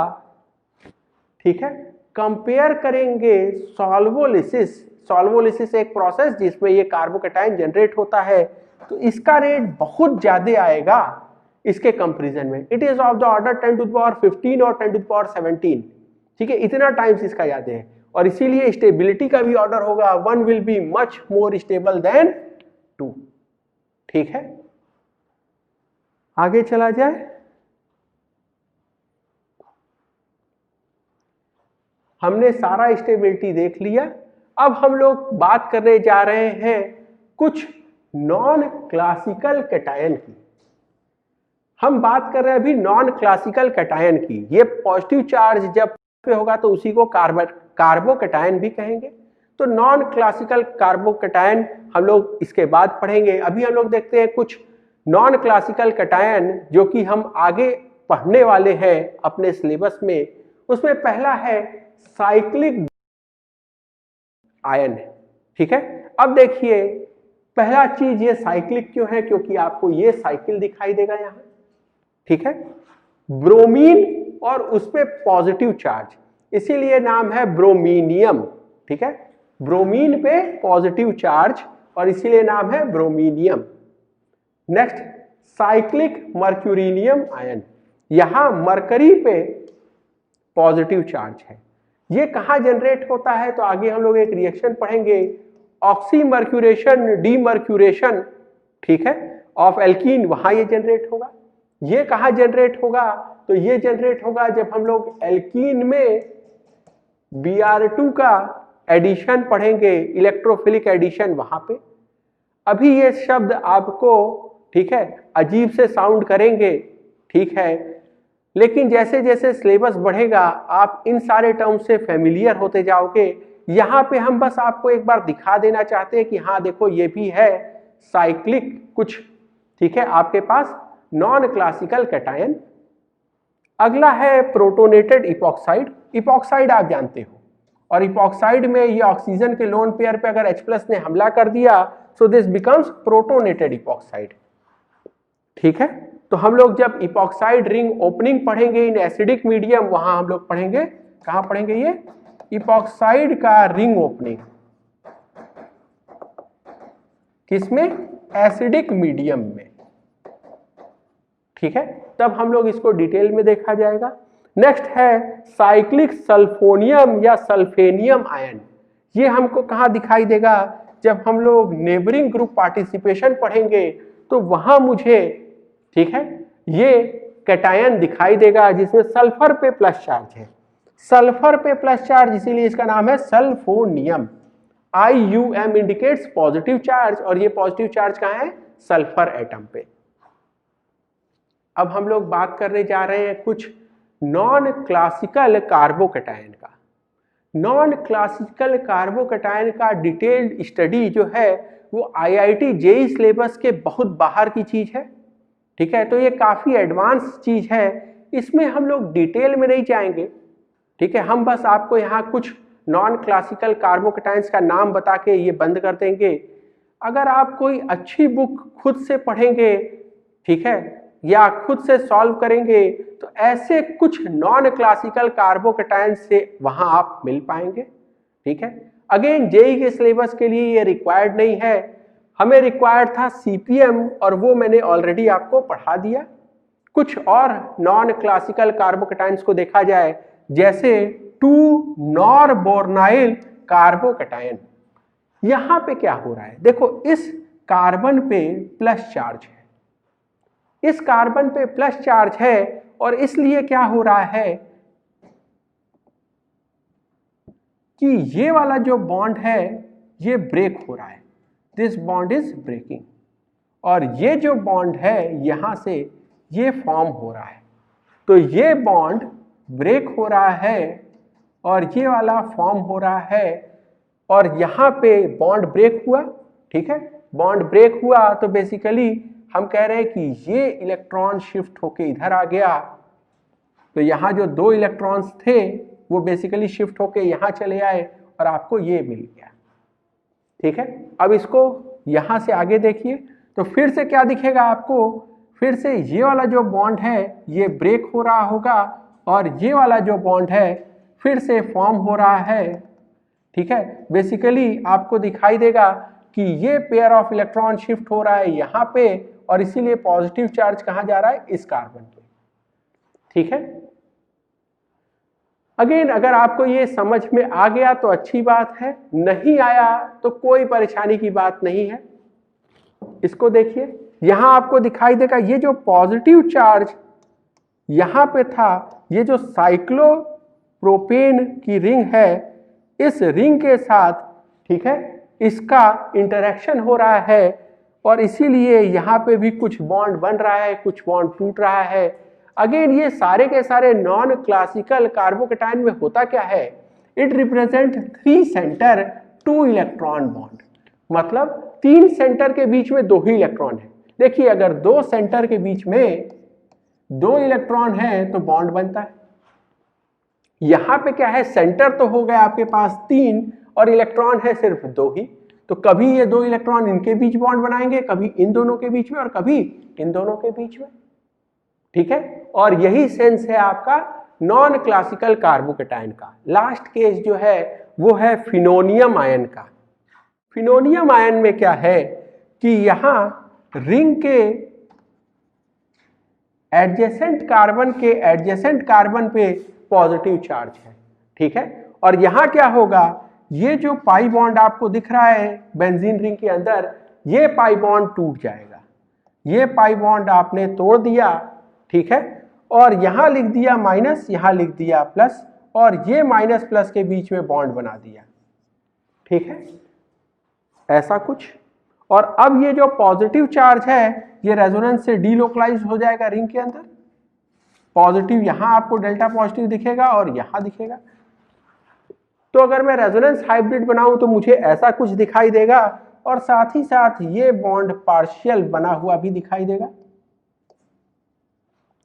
S1: ठीक है, कंपेयर करेंगे सॉल्वोलिसिस, सॉल्वोलिसिस एक प्रोसेस जिसमें ये कार्बोकैटायन जनरेट होता है, तो इसका रेट बहुत ज्यादा आएगा इसके कंपैरिजन में। It is of the order 10 to the power 15 और 10 टू द पावर 17, ठीक है, इतना टाइम्स इसका ज्यादा है, और इसीलिए स्टेबिलिटी का भी ऑर्डर होगा 1 will be much more stable then 2, ठीक है। आगे चला जाए, हमने सारा स्टेबिलिटी देख लिया। अब हम लोग बात करने जा रहे हैं कुछ नॉन क्लासिकल कैटायन की। हम बात कर रहे हैं अभी नॉन क्लासिकल कैटायन की। ये पॉजिटिव चार्ज जब पे होगा तो उसी को कार्बोकैटायन भी कहेंगे। तो नॉन क्लासिकल कार्बोकैटायन हम लोग इसके बाद पढ़ेंगे। अभी हम लोग देखते हैं कुछ नॉन क्लासिकल कैटायन जो कि हम आगे पढ़ने वाले हैं अपने सिलेबस में। उसमें पहला है साइक्लिक आयन, ठीक है। अब देखिए पहला चीज ये साइक्लिक क्यों है, क्योंकि आपको ये साइकिल दिखाई देगा यहां, ठीक है, ब्रोमीन और उस पे पॉजिटिव चार्ज, इसीलिए नाम है ब्रोमीनियम, ठीक है, ब्रोमीन पे पॉजिटिव चार्ज और इसीलिए नाम है ब्रोमीनियम। नेक्स्ट साइक्लिक मर्क्यूरिनियम आयन, यहां मरकरी पे पॉजिटिव चार्ज है। ये कहां जनरेट होता है, तो आगे हम लोग एक रिएक्शन पढ़ेंगे, ऑक्सीमर्क्यूरेशन डीमर्क्यूरेशन, ठीक है, ऑफ एल्कीन, वहां ये जनरेट होगा। ये कहां जनरेट होगा, तो ये जनरेट होगा जब हम लोग एल्कीन में Br2 का एडिशन पढ़ेंगे, इलेक्ट्रोफिलिक एडिशन, वहां पे। अभी ये शब्द आपको, ठीक है, अजीब से साउंड करेंगे, ठीक है, लेकिन जैसे जैसे सिलेबस बढ़ेगा आप इन सारे टर्म से फेमिलियर होते जाओगे। यहां पे हम बस आपको एक बार दिखा देना चाहते हैं कि हाँ देखो ये भी है साइक्लिक कुछ, ठीक है, आपके पास नॉन क्लासिकल कैटायन। अगला है प्रोटोनेटेड इपॉक्साइड। इपॉक्साइड आप जानते हो, और इपॉक्साइड में ये ऑक्सीजन के लोन पेयर पे अगर H+ ने हमला कर दिया, so this becomes protonated epoxide, ठीक है। तो हम लोग जब इपॉक्साइड रिंग ओपनिंग पढ़ेंगे इन एसिडिक मीडियम, वहां हम लोग पढ़ेंगे, कहां पढ़ेंगे, ये इपॉक्साइड का रिंग ओपनिंग, किसमें, एसिडिक मीडियम में, ठीक है, तब हम लोग इसको डिटेल में देखा जाएगा। नेक्स्ट है साइक्लिक सल्फोनियम या सल्फेनियम आयन। ये हमको कहां दिखाई देगा, जब हम लोग नेबरिंग ग्रुप पार्टिसिपेशन पढ़ेंगे तो वहां मुझे, ठीक है, ये कैटायन दिखाई देगा जिसमें सल्फर पे प्लस चार्ज है, सल्फर पे प्लस चार्ज, इसीलिए इसका नाम है सल्फोनियम। IUM इंडिकेट्स पॉजिटिव चार्ज, और ये पॉजिटिव चार्ज कहां है, सल्फर एटम पे। अब हम लोग बात करने जा रहे हैं कुछ नॉन क्लासिकल कार्बोकैटायन का। नॉन क्लासिकल कार्बोकैटायन का डिटेल्ड स्टडी जो है वो IIT JEE सिलेबस के बहुत बाहर की चीज है, ठीक है, तो ये काफी एडवांस चीज है, इसमें हम लोग डिटेल में नहीं जाएंगे, ठीक है, हम बस आपको यहाँ कुछ नॉन क्लासिकल कार्बोकैटायंस का नाम बता के ये बंद कर देंगे। अगर आप कोई अच्छी बुक खुद से पढ़ेंगे, ठीक है, या खुद से सॉल्व करेंगे, तो ऐसे कुछ नॉन क्लासिकल कार्बोकैटायंस से वहां आप मिल पाएंगे, ठीक है। अगेन जेई के सिलेबस के लिए ये रिक्वायर्ड नहीं है, हमें रिक्वायर्ड था CPM, और वो मैंने ऑलरेडी आपको पढ़ा दिया। कुछ और नॉन क्लासिकल कार्बोकैटायंस को देखा जाए, जैसे 2-नॉरबोर्नाइल कार्बोकैटायन। यहां पे क्या हो रहा है, देखो इस कार्बन पे प्लस चार्ज है, इस कार्बन पे प्लस चार्ज है, और इसलिए क्या हो रहा है कि ये वाला जो बॉन्ड है ये ब्रेक हो रहा है, दिस बॉन्ड इज ब्रेकिंग, और ये जो बॉन्ड है यहां से ये फॉर्म हो रहा है, तो ये बॉन्ड ब्रेक हो रहा है और ये वाला फॉर्म हो रहा है, और यहां पे बॉन्ड ब्रेक हुआ, ठीक है, बॉन्ड ब्रेक हुआ तो बेसिकली हम कह रहे हैं कि ये इलेक्ट्रॉन शिफ्ट होके इधर आ गया, तो यहां जो 2 इलेक्ट्रॉन्स थे वो बेसिकली शिफ्ट होके यहाँ चले आए और आपको ये मिल गया। ठीक है, अब इसको यहाँ से आगे देखिए तो फिर से क्या दिखेगा आपको, फिर से ये वाला जो बॉन्ड है ये ब्रेक हो रहा होगा और ये वाला जो बॉन्ड है फिर से फॉर्म हो रहा है। ठीक है, बेसिकली आपको दिखाई देगा कि ये पेयर ऑफ इलेक्ट्रॉन शिफ्ट हो रहा है यहाँ पे और इसीलिए पॉजिटिव चार्ज कहाँ जा रहा है, इस कार्बन पे। ठीक है, अगेन अगर आपको ये समझ में आ गया तो अच्छी बात है, नहीं आया तो कोई परेशानी की बात नहीं है। इसको देखिए, यहां आपको दिखाई देगा ये जो पॉजिटिव चार्ज यहां पे था, ये जो साइक्लोप्रोपेन की रिंग है, इस रिंग के साथ, ठीक है, इसका इंटरेक्शन हो रहा है और इसीलिए यहां पे भी कुछ बॉन्ड बन रहा है, कुछ बॉन्ड टूट रहा है। अगेन ये सारे के सारे नॉन क्लासिकल कार्बोकैटायन में होता क्या है, it represent 3 centre 2 electron bond, मतलब 3 सेंटर के बीच में 2 ही इलेक्ट्रॉन है। देखिए अगर 2 सेंटर के बीच में 2 इलेक्ट्रॉन है तो बॉन्ड बनता है। यहां पे क्या है, सेंटर तो हो गया आपके पास 3 और इलेक्ट्रॉन है सिर्फ 2 ही, तो कभी ये 2 इलेक्ट्रॉन इनके बीच बॉन्ड बनाएंगे, कभी इन दोनों के बीच में और कभी इन दोनों के बीच में। ठीक है, और यही सेंस है आपका नॉन क्लासिकल कार्बोकैटायन का। लास्ट केस जो है वो है फिनोनियम आयन का। फिनोनियम आयन में क्या है कि यहां रिंग के एडजेसेंट कार्बन पे पॉजिटिव चार्ज है। ठीक है, और यहां क्या होगा, ये जो पाई बॉन्ड आपको दिख रहा है बेंजीन रिंग के अंदर, ये पाई बॉन्ड टूट जाएगा। ये पाई बॉन्ड आपने तोड़ दिया, ठीक है, और यहां लिख दिया माइनस, यहां लिख दिया प्लस, और ये माइनस प्लस के बीच में बॉन्ड बना दिया। ठीक है, ऐसा कुछ। और अब ये जो पॉजिटिव चार्ज है ये रेजोनेंस से डीलोकलाइज हो जाएगा रिंग के अंदर। पॉजिटिव यहां आपको डेल्टा पॉजिटिव दिखेगा और यहां दिखेगा। तो अगर मैं रेजोनेंस हाइब्रिड बनाऊं तो मुझे ऐसा कुछ दिखाई देगा और साथ ही साथ ये बॉन्ड पार्शियल बना हुआ भी दिखाई देगा।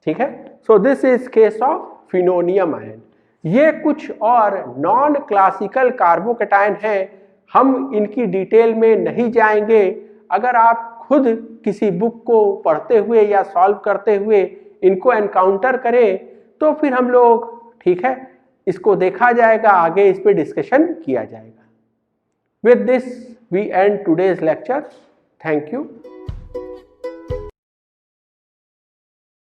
S1: ठीक है, so this is case of phenonium ion. ये कुछ और नॉन क्लासिकल कार्बोकैटायन है, हम इनकी डिटेल में नहीं जाएंगे। अगर आप खुद किसी बुक को पढ़ते हुए या सॉल्व करते हुए इनको एनकाउंटर करें तो फिर हम लोग, ठीक है, इसको देखा जाएगा, आगे इस पे डिस्कशन किया जाएगा। With this we end today's lecture. Thank you.